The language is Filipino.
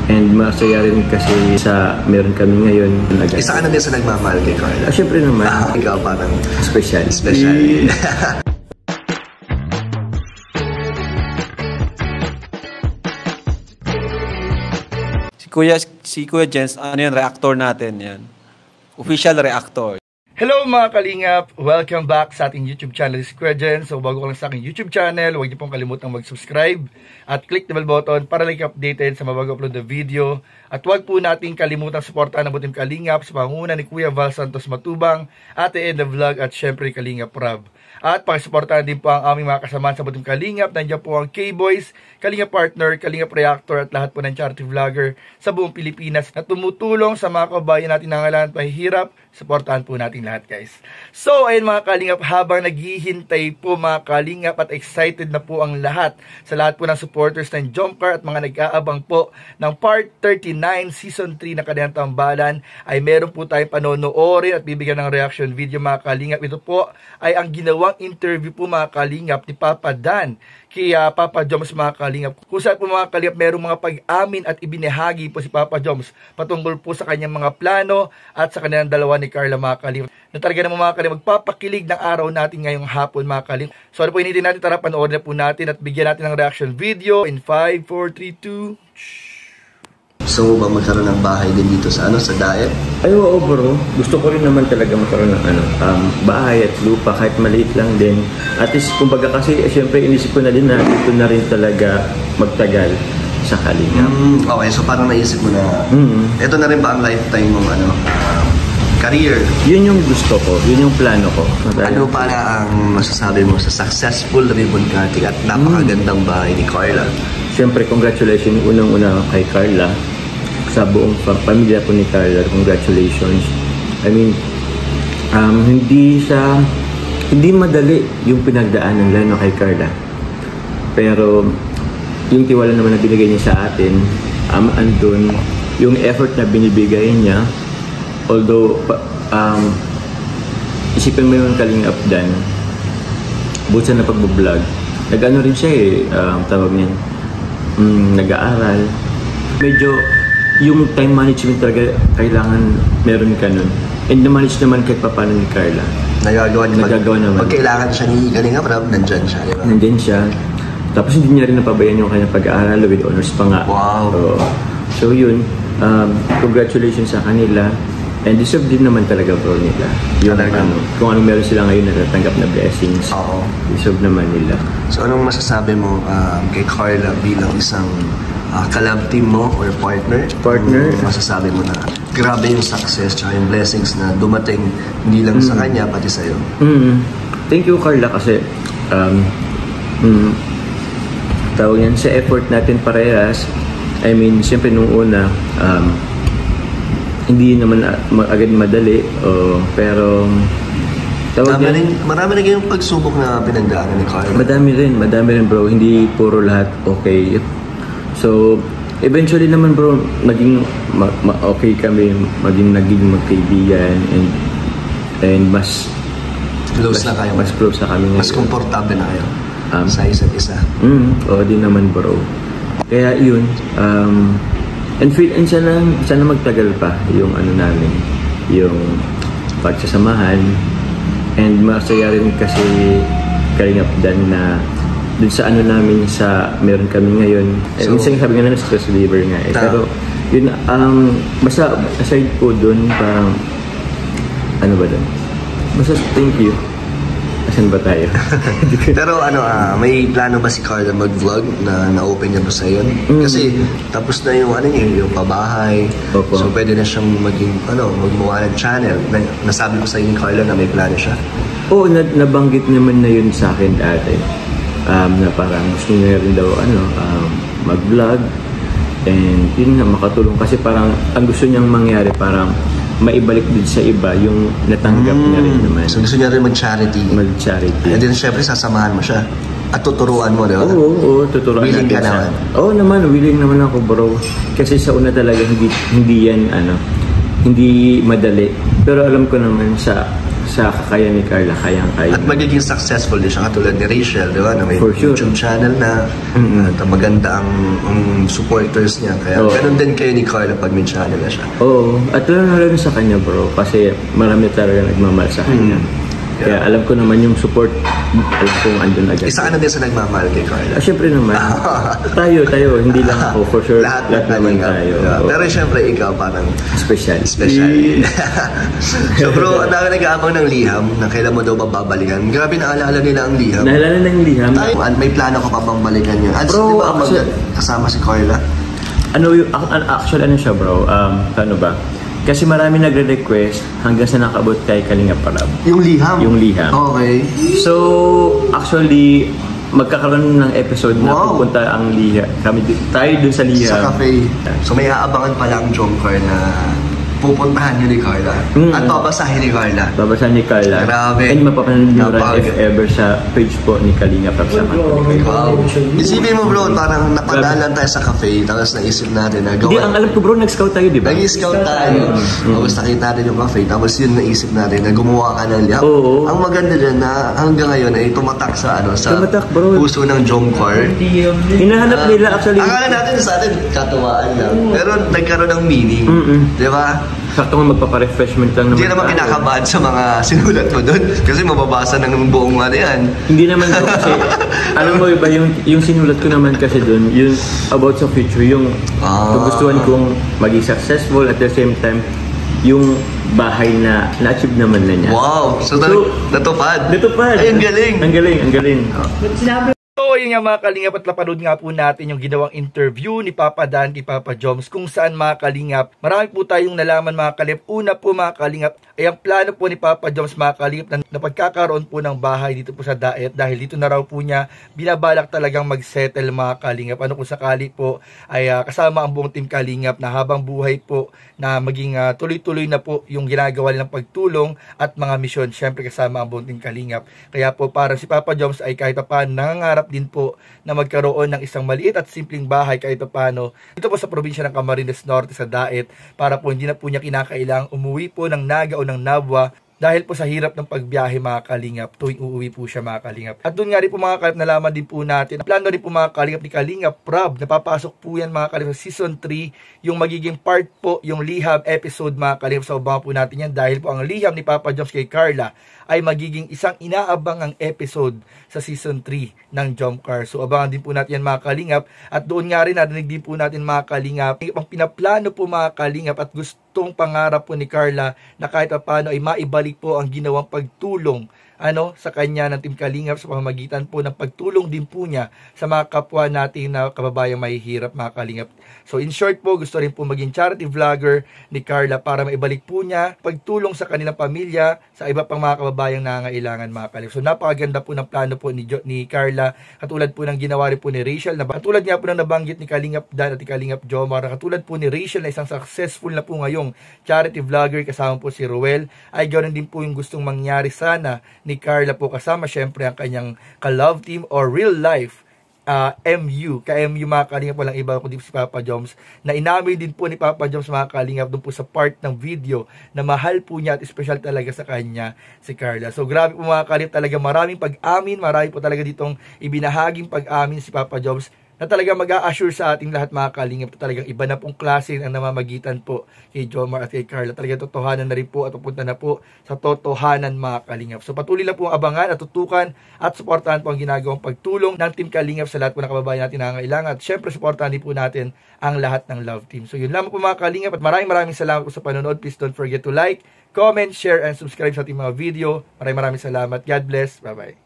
And masaya rin kasi sa meron kami ngayon. Isa ka na din sa nagmamahal kay Carla? Siyempre naman. Ikaw parang special. Special. Si Kuya Jens, ano yun, reactor natin yan. Official reactor. Hello mga kalingap! Welcome back sa ating YouTube channel, si Kuya Jens. So bago ka lang sa aking YouTube channel, huwag niyo pong kalimutang mag-subscribe at click the bell button para like updated sa mabago upload na video. At huwag po nating kalimutang suportahan ang butim Kalingap sa pangunguna ni Kuya Val Santos Matubang, Ate Ed the Vlog at syempre Kalingap Rob. At pakisuportahan din po ang aming mga kasamahan sa butim Kalingap. Nandiyan po ang K-Boys, Kalingap Partner, Kalingap Reactor at lahat po ng charity vlogger sa buong Pilipinas na tumutulong sa mga kabayan natin na ngalan at mahihirap. Suportahan po natin lahat, guys. So, ayun mga Kalingap, habang naghihintay po mga Kalingap at excited na po ang lahat sa lahat po ng supporters ng Jomcar at mga nag-aabang po ng Part 39 Season 3 na Kanilang Tambalan, ay meron po tayong panonoorin at bibigyan ng reaction video mga Kalingap. Ito po ay ang ginawang interview po mga Kalingap ni Papa Dan kay Papa Joms mga Kalingap. Kung saan po mga Kalingap merong mga pag-amin at ibinahagi po si Papa Joms patungkol po sa kanyang mga plano at sa kanilang dalawa ni Carla mga Kalingap. Na talaga naman mga Kalingap magpapakilig ng araw natin ngayong hapon mga Kalingap. So ano po hindi natin, tara panoorin na po natin at bigyan natin ng reaction video in 5, 4, 3, 2. So ba magkaroon ng bahay din dito sa sa Daet? Ay oo bro, gusto ko rin naman talaga magkaroon ng bahay at lupa kahit maliit lang din. At least kumbaga kasi syempre inisip ko na din na dito na rin talaga magtagal sa Kalingap. Okay, so parang naisip mo na ito na rin ba ang lifetime mong career? Yun yung gusto ko, yun yung plano ko. Ano para ang masasabi mo sa successful ribbon cutting at napakagandang bahay ni Carla? Syempre congratulations unang-una kay Carla. Sa buong pamilya po ni Carla, congratulations. I mean, hindi madali yung pinagdaanan lalo kay Carla. Pero yung tiwala naman na binigay niya sa atin, andun yung effort na binibigay niya. Although, isipin mo yung Kalingap Dan, bukod sa napag-vlog, nag-ano rin siya tawag niyan, nag-aaral. Medyo yung time management talaga kailangan meron ka nun. And na-manage naman kahit paano ni Carla. Nagagawa naman. Pag kailangan siya ni Kalingap Rob, nandyan siya, diba? Nandyan siya. Tapos hindi niya rin napabayan yung kanyang pag-aaral with honors pa nga. Wow! So yun, congratulations sa kanila. And deserve din naman talaga bro nila. Yung, kung anong meron sila ngayon natatanggap na blessings. Oo. Deserve naman nila. So anong masasabi mo kay Carla bilang isang collab team mo or partner? Masasabi mo na grabe yung success tsaka yung blessings na dumating hindi lang sa kanya pati sa'yo. Thank you Carla kasi tawag yan sa effort natin parehas. I mean, siyempre nung una hindi naman agad madali, pero marami rin yung pagsubok na pinagdaanan ni Carla. Madami rin bro, hindi puro lahat okay. So eventually naman bro, naging okay kami, naging magkaibigan and mas close na kayo. Mas close na kami. Mas komportable na kayo sa isa't isa. Oo din naman bro. Kaya yun, and sana magtagal pa yung namin, yung pagsasamahan. And masaya rin kasi Kalingap Dan na dun sa namin sa meron kami ngayon. Minsan sabi nga na stress reliever nga pero yun, basta aside po dun parang basta thank you. Asan ba tayo? Pero may plano ba si Carla mag-vlog na na-open niya ba sa yun? Kasi tapos na yung yung pabahay. Opo. So pwede na siyang magmuha ng channel. Nasabi ko sa inyo Carla na may plano siya? Oo, nabanggit naman na yun sa akin dati. Na parang gusto niya rin daw mag-vlog. And yun nga, makatulong kasi parang ang gusto niyang mangyari parang maibalik din sa iba yung natanggap niya rin naman. So gusto niya rin mag-charity? Mag-charity. And then syempre sasamahan mo siya at tuturuan mo, di ba? Oo, tuturuan willing natin ka naman? Oo naman, willing naman ako bro. Kasi sa una talaga hindi yan hindi madali. Pero alam ko naman sa sa kakayahan ni Carla, kayang-kaya. At magiging successful din siya katulad ni Rachel, di ba? Na may For sure. YouTube channel na, at maganda ang supporters niya. Kaya ganun din kayo ni Carla pag may channel na siya. Oo, at lalo sa kanya bro, kasi marami talaga nagmamahal sa kanya. Kaya alam ko naman yung support, alam kong andun agad. Isa ka na din sa nagmamahal kay Carla. Syempre naman. tayo, hindi lang ako. For sure, lahat naman tayo. Pero syempre, ikaw parang special. So bro, ang dami nag-aabang ng Liham na kailan mo daw babalikan. Grabe naalala nila ang Liham. Naalala ng Liham? May plano ka pa bang balikan yun? At bro, di ba kasama si Carla? Actually, ano siya bro? Ano ba? Kasi marami nagre-request hanggang sa nakabot kay Kalinga Prab. Yung Liham? Yung Liham. Okay. So, actually, magkakaroon ng episode na pupunta ang Liham. Tayo dun sa Liham. Sa cafe. So, may aabangan pala ang Jomcar na pupuntahan niyo ni Carla. At babasahin ni Carla. Babasahin ni Carla. Grabe. And mapapanood nyo rin if ever sa page po ni Kalinga Prab sa Kalinga. Wow. Isipin mo bro, parang napadalan tayo sa cafe, tapos naisip natin na Hindi, ang alam ko bro, nag-scout tayo, di ba? Nag-scout tayo. Tapos nakita natin yung cafe, tapos yun naisip natin na gumawa ka ng Liham. Ang maganda dyan na hanggang ngayon ay tumatak sa puso ng Jomcar. Hinahanap nila actually. Akala natin sa atin, katuwaan lang. Pero nagkaroon ng meaning. Di ba? Sakto nga magpapa-refreshment lang naman. Hindi naman kinakabahan sa mga sinulat mo doon. Kasi mababasa ng buong ano yan. Hindi naman doon kasi, alam mo iba, yung sinulat ko naman kasi doon, yung about sa future, yung gustuhan kong maging successful at the same time, yung bahay na na-achieve naman na niya. Wow! So natupad? Natupad! Ay, ang galing! Ang galing. So, yun nga mga kalingap at napanood nga po natin yung ginawang interview ni Papa Dan kay Papa Joms kung saan mga kalingap, marami po tayong nalaman mga kalingap. Una po mga kalingap ay ang plano po ni Papa Joms mga kalingap na pagkakaroon po ng bahay dito po sa Daet dahil dito na raw po niya binabalak talagang mag-settle mga kalingap. Ano kung sakali po ay kasama ang buong team kalingap na habang buhay po na maging tuloy-tuloy na po yung ginagawa nilang pagtulong at mga misyon, syempre kasama ang buong team kalingap. Kaya po para si Papa Joms ay kahit pa nangangarap din po na magkaroon ng isang maliit at simpleng bahay kahit paano dito po sa probinsya ng Camarines Norte sa Daet para po hindi na po niya kinakailangang umuwi po ng Naga o ng Nabwa dahil po sa hirap ng pagbiyahe mga kalingap tuwing uuwi po siya mga kalingap. At doon nga rin po mga kalingap nalaman din po natin, plano rin po mga kalingap ni Kalinga Prab, napapasok po yan mga kalingap sa season 3, yung magiging part po yung Liham episode mga kalingap. So abangan po natin yan dahil po ang Liham ni Papa Joms kay Carla ay magiging isang inaabangang episode sa season 3 ng Jomcar. So abangan din po natin yan mga kalingap. At doon nga rin narinig din po natin mga kalingap ang pinaplano po mga kalingap at gustong pangarap po ni Carla na kahit paano ay maibalik po ang ginawang pagtulong sa kanya ng Team Kalingap sa pamamagitan po ng pagtulong din po niya sa mga kapwa natin na kababayang mahihirap mga kalingap. So in short po, gusto rin po maging charity vlogger ni Carla para maibalik po niya pagtulong sa kanilang pamilya, sa iba pang mga kababayang nangangailangan mga kalingap. So napakaganda po ng plano po ni Carla, katulad po ng ginawa rin po ni Rachel, katulad nga po ng nabanggit ni Kalingap Dan at ni Kalingap Jomar, katulad po ni Rachel na isang successful na po ngayong charity vlogger kasama po si Ruel, ay ganoon din po yung gustong mangyari sana ni Carla po kasama syempre ang kanyang ka-love team or real life MU, ka-MU mga kalingap, walang iba kundi si Papa Joms, na inamin din po ni Papa Joms mga kalingap doon po sa part ng video na mahal po niya at special talaga sa kanya si Carla. So grabe po mga kalingap, talaga maraming pag-amin, marami po talaga ditong ibinahaging pag-amin si Papa Joms na talaga mag-a-assure sa ating lahat mga kalingap na talagang iba na pong klase ang namamagitan po kay Jomar at kay Carla. Talagang totohanan na rin po at pupunta na po sa totohanan mga kalingap. So patuloy lang po ang abangan at tutukan at suportahan po ang ginagawang pagtulong ng Team Kalingap sa lahat po ng kababayan natin na nangangailangan. At syempre suportahan din po natin ang lahat ng love team. So yun lamang po mga kalingap at maraming salamat po sa panonood. Please don't forget to like, comment, share, and subscribe sa ating mga video. Maraming salamat. God bless. Bye-bye.